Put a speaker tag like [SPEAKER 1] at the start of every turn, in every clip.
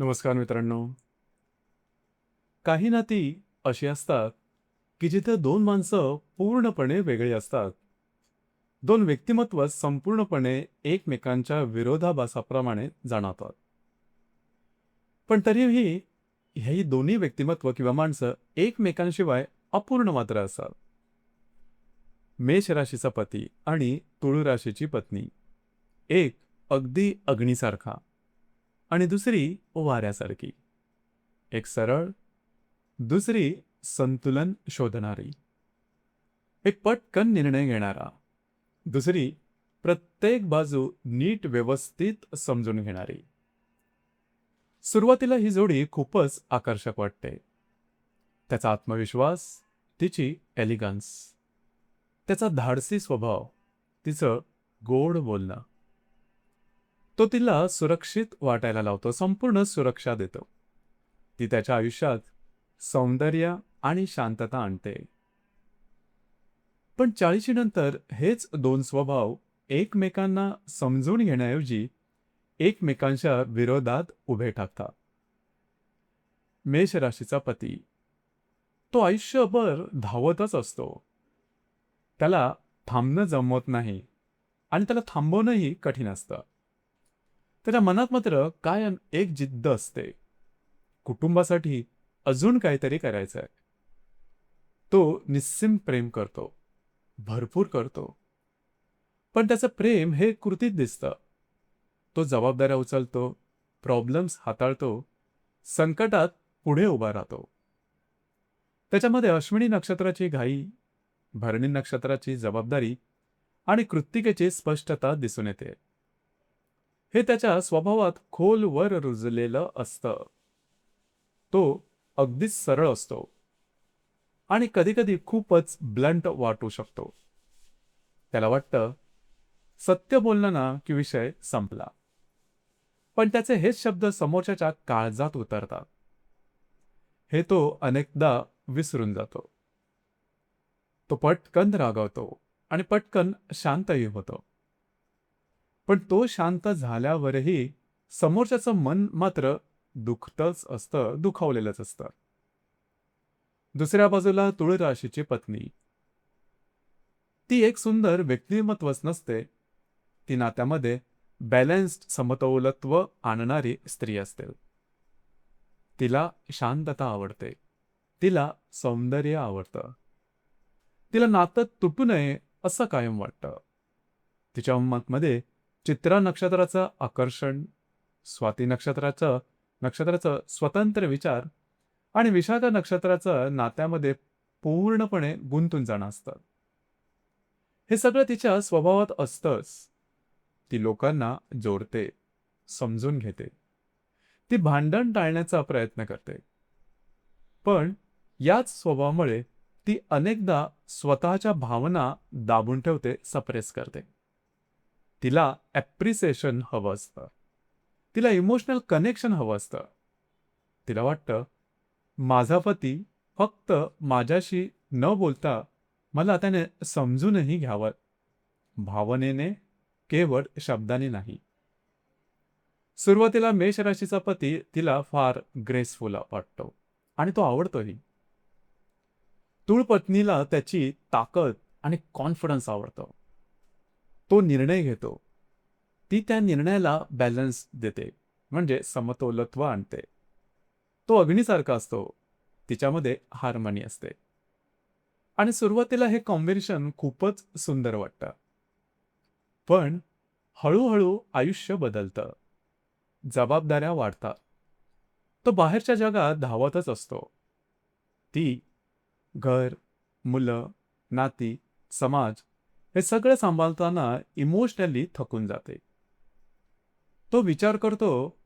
[SPEAKER 1] नमस्कार मित्रांनो. काही नाती अशी असतात की जिथे दोन माणसं पूर्णपणे वेगळी असतात. दोन व्यक्तिमत्व संपूर्णपणे एकमेकांच्या विरोधाभासाप्रमाणे जाणवतात. पण तरीही ही दोन्ही व्यक्तिमत्व किंवा माणसं एकमेकांशिवाय अपूर्ण मात्र असतात. मेष राशीचा पती आणि तुळ राशीची पत्नी, एक अगदी अग्नीसारखा आणि दुसरी वाऱ्यासारखी. एक सरळ, दुसरी संतुलन शोधणारी. एक पटकन निर्णय घेणारा, दुसरी प्रत्येक बाजू नीट व्यवस्थित समजून घेणारी. सुरुवातीला ही जोडी खूपच आकर्षक वाटते. त्याचा आत्मविश्वास, तिची एलिगन्स, त्याचा धाडसी स्वभाव, तिचं गोड बोलणं. तो तिला सुरक्षित वाटायला लावतो, संपूर्ण सुरक्षा देतो. ती त्याच्या आयुष्यात सौंदर्य आणि शांतता आणते. पण 40 नंतर हेच दोन स्वभाव एकमेकांना समजून घेण्याऐवजी एकमेकांच्या विरोधात उभे टाकतात. मेष राशीचा पती, तो आयुष्यभर धावतच असतो. त्याला थांबणं जमत नाही आणि त्याला थांबवणंही कठीण असतं. त्याच्या मनात मात्र कायम एक जिद्द असते, कुटुंबासाठी अजून काहीतरी करायचं आहे. तो निस्सीम प्रेम करतो, भरपूर करतो. पण त्याचं प्रेम हे कृतीत दिसतं. तो जबाबदाऱ्या उचलतो, प्रॉब्लेम्स हाताळतो, संकटात पुढे उभा राहतो. त्याच्यामध्ये अश्विनी नक्षत्राची घाई, भरणी नक्षत्राची जबाबदारी आणि कृत्तिकेची स्पष्टता दिसून येते. हे त्याच्या स्वभावात खोलवर रुजलेलं असतं. तो अगदीच सरळ असतो आणि कधीकधी खूपच ब्लंट वाटू शकतो. त्याला वाटतं सत्य बोललं ना की विषय संपला. पण त्याचे हेच शब्द समोरच्याच्या काळजात उतरतात. हे तो अनेकदा विसरून जातो. तो पटकन रागावतो आणि पटकन शांतही होतो. पण तो शांत झाल्यावरही समोरच्याचं मन मात्र दुखतच असतं, दुखावलेलंच असतं. दुसऱ्या बाजूला तुळ राशीची पत्नी, ती एक सुंदर व्यक्तिमत्वच नसते. ती नात्यामध्ये बॅलन्स्ड समतोलत्व आणणारी स्त्री असते. तिला शांतता आवडते. तिला सौंदर्य आवडतं. तिला नातं तुटू नये असं कायम वाटतं. तिच्या मनामध्ये चित्रा नक्षत्राचं आकर्षण, स्वाती नक्षत्राचं स्वतंत्र विचार आणि विशाखा नक्षत्राचं नात्यामध्ये पूर्णपणे गुंतून जाणं असतं. हे सगळं तिच्या स्वभावात असतंच. ती लोकांना जोडते, समजून घेते. ती भांडण टाळण्याचा प्रयत्न करते. पण याच स्वभावामुळे ती अनेकदा स्वतःच्या भावना दाबून ठेवते, सप्रेस करते. तिला ॲप्रिसिएशन हवं असतं. तिला इमोशनल कनेक्शन हवं असतं. तिला वाटतं, माझा पती फक्त माझ्याशी न बोलता मला त्याने समजूनही घ्यावं, भावनेने, केवळ शब्दाने नाही. सुरुवातीला मेष राशीचा पती तिला फार ग्रेसफुल वाटतो आणि तो आवडतोही. तूळ पत्नीला त्याची ताकद आणि कॉन्फिडन्स आवडतो. तो निर्णय घेतो. ती त्या निर्णयाला बॅलन्स देते, म्हणजे समतोलत्व आणते. तो अग्नीसारखा असतो. तिच्यामध्ये हार्मनी असते. आणि सुरुवातीला हे कॉम्बिनेशन खूपच सुंदर वाटतं. पण हळूहळू आयुष्य बदलतं. जबाबदाऱ्या वाढतात. तो बाहेरच्या जगात धावतच असतो. ती घर, मुलं, नाती, समाज हे सगळं सांभाळताना इमोशनली थकून जाते. तो विचार करतो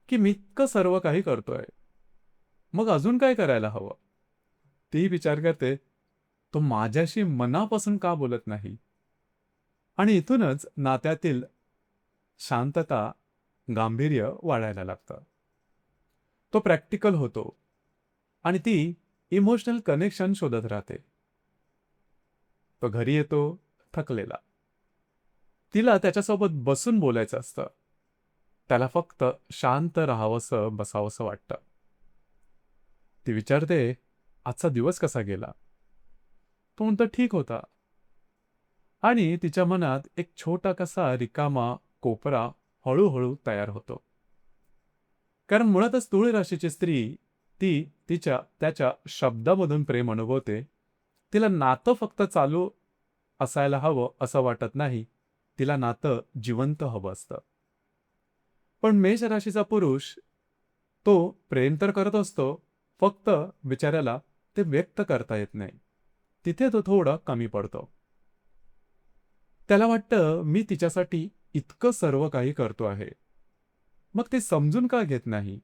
[SPEAKER 1] की मी इतकं सर्व काही करतोय, मग अजून काय करायला हवं. ती विचार करते, तो माझ्याशी मनापासून का बोलत नाही. आणि इथूनच नात्यातील शांतता, गांभीर्य वाढायला लागतं. तो प्रॅक्टिकल होतो आणि ती इमोशनल कनेक्शन शोधत राहते. तो घरी येतो थकलेला. तिला त्याच्यासोबत बसून बोलायचं असतं. त्याला फक्त शांत राहावंसं बसावंसं वाटतं. ती विचारते, आजचा दिवस कसा गेला? तो म्हणतो ठीक होता. आणि तिच्या मनात एक छोटा कसा रिकामा कोपरा हळूहळू तयार होतो. कारण मुळातच तुळ राशीची स्त्री ती त्याच्या शब्दामधून प्रेम अनुभवते. तिला नातं फक्त चालू असायला हवं असं वाटत नाही. तिला नातं जिवंत हवं असतं. पण मेष राशीचा पुरुष तो प्रेम तर करत असतो, फक्त बिचाऱ्याला ते व्यक्त करता येत नाही. तिथे तो थोडा कमी पडतो. त्याला वाटतं मी तिच्यासाठी इतकं सर्व काही करतो आहे. मग ते समजून का घेत नाही?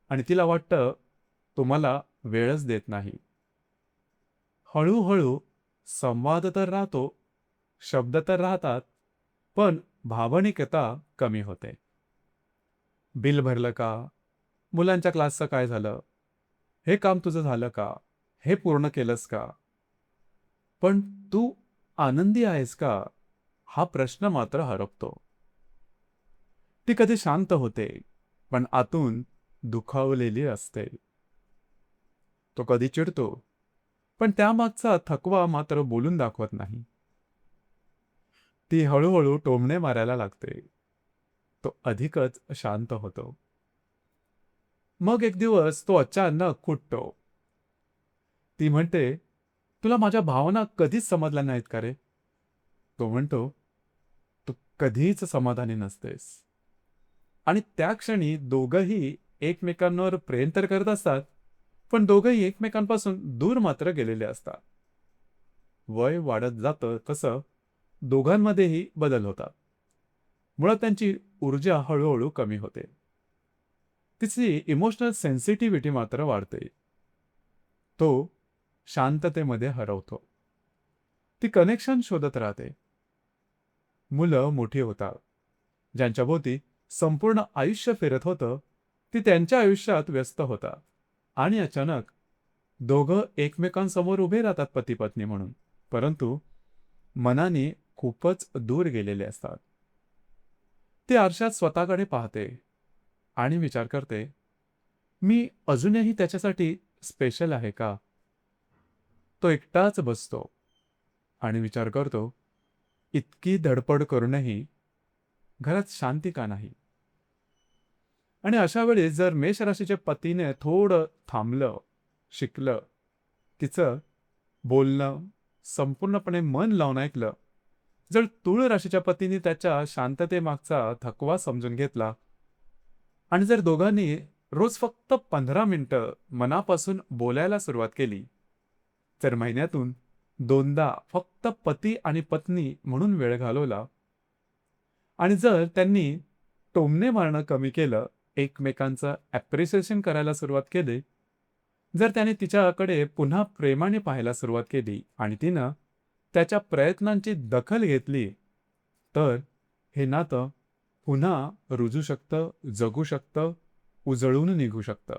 [SPEAKER 1] आणि तिला वाटतं तो मला वेळच देत नाही. हळूहळू संवाद तर राहतो, शब्द तर राहतात, पण भावनिकता कमी होते. बिल भरलं का? मुलांच्या क्लासचं काय झालं? हे काम तुझं झालं का? हे पूर्ण केलंस का? पण तू आनंदी आहेस का? हा प्रश्न मात्र हरपतो. ती कधी शांत होते, पण आतून दुखावलेली असते. तो कधी चिडतो, पण त्यामागचा थकवा मात्र बोलून दाखवत नाही. ती हळूहळू टोमणे मारायला लागते. तो अधिकच शांत होतो. मग एक दिवस तो अचानक फुटतो. ती म्हणते, तुला माझ्या भावना कधीच समजल्या नाहीत का रे? तो म्हणतो, तू कधीच समाधानी नसतेस. आणि त्या क्षणी दोघंही एकमेकांवर प्रेम तर करत असतात, पण दोघंही एकमेकांपासून दूर मात्र गेलेले असतात. वय वाढत जातं तसं दोघांमध्येही बदल होतात. मुळात त्यांची ऊर्जा हळूहळू कमी होते. तिची इमोशनल सेन्सिटिव्हिटी मात्र वाढते. तो शांततेमध्ये हरवतो. ती कनेक्शन शोधत राहते. मुलं मोठी होतात. ज्यांच्याभोवती संपूर्ण आयुष्य फिरत होतं, ती त्यांच्या आयुष्यात व्यस्त होतात. आणि अचानक दोघं एकमेकांसमोर उभे राहतात पती-पत्नी म्हणून. परंतु मनाने खूपच दूर गेलेले असतात. ती आरशात स्वतःकडे पाहते आणि विचार करते, मी अजूनही त्याच्यासाठी स्पेशल आहे का? तो एकटाच बसतो आणि विचार करतो, इतकी धडपड करूनही घरात शांती का नाही? आणि अशा वेळी जर मेष राशीच्या पतीने थोडं थांबलं, शिकलं, तिचं बोलणं संपूर्णपणे मन लावून ऐकलं, जर तुळ राशीच्या पतीने त्याच्या शांततेमागचा थकवा समजून घेतला आणि जर दोघांनी रोज फक्त 15 मिनिटं मनापासून बोलायला सुरुवात केली, तर महिन्यातून 2दा फक्त पती आणि पत्नी म्हणून वेळ घालवला आणि जर त्यांनी टोमणे मारणं कमी केलं, एकमेकांचं ॲप्रिसिएशन करायला सुरुवात केली, जर त्याने तिच्याकडे पुन्हा प्रेमाने पाहायला सुरुवात केली आणि तिनं त्याच्या प्रयत्नांची दखल घेतली, तर हे नातं पुन्हा रुजू शकतं, जगू शकतं, उजळून निघू शकतं.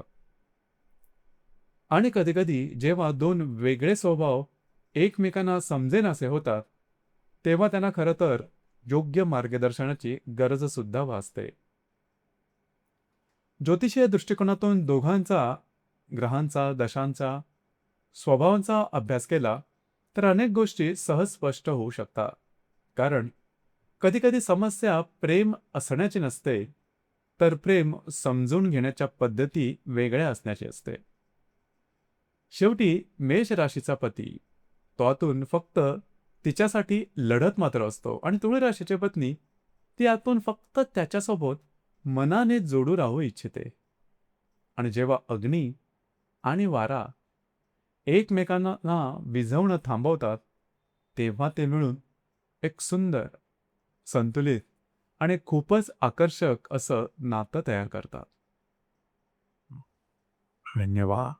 [SPEAKER 1] आणि कधी-कधी जेव्हा दोन वेगळे स्वभाव एकमेकांना समजेनासे होतात, तेव्हा त्यांना खरं तर योग्य मार्गदर्शनाची गरज सुद्धा भासते. ज्योतिषीय दृष्टिकोनातून दोघांचा, ग्रहांचा, दशांचा, स्वभावांचा अभ्यास केला, तर अनेक गोष्टी सहज स्पष्ट होऊ शकतात. कारण कधी-कधी समस्या प्रेम असण्याची नसते, तर प्रेम समजून घेण्याच्या पद्धती वेगळ्या असण्याची असते. शेवटी मेष राशीचा पती तो आतून फक्त तिच्यासाठी लढत मात्र असतो आणि तुळ राशीची पत्नी ती आतून फक्त त्याच्यासोबत मनाने जोडू राहू इच्छिते. आणि जेव्हा अग्नी आणि वारा एकमेकांना विझवणं थांबवतात, तेव्हा ते मिळून एक सुंदर, संतुलित आणि खूपच आकर्षक असं नातं तयार करतात. धन्यवाद.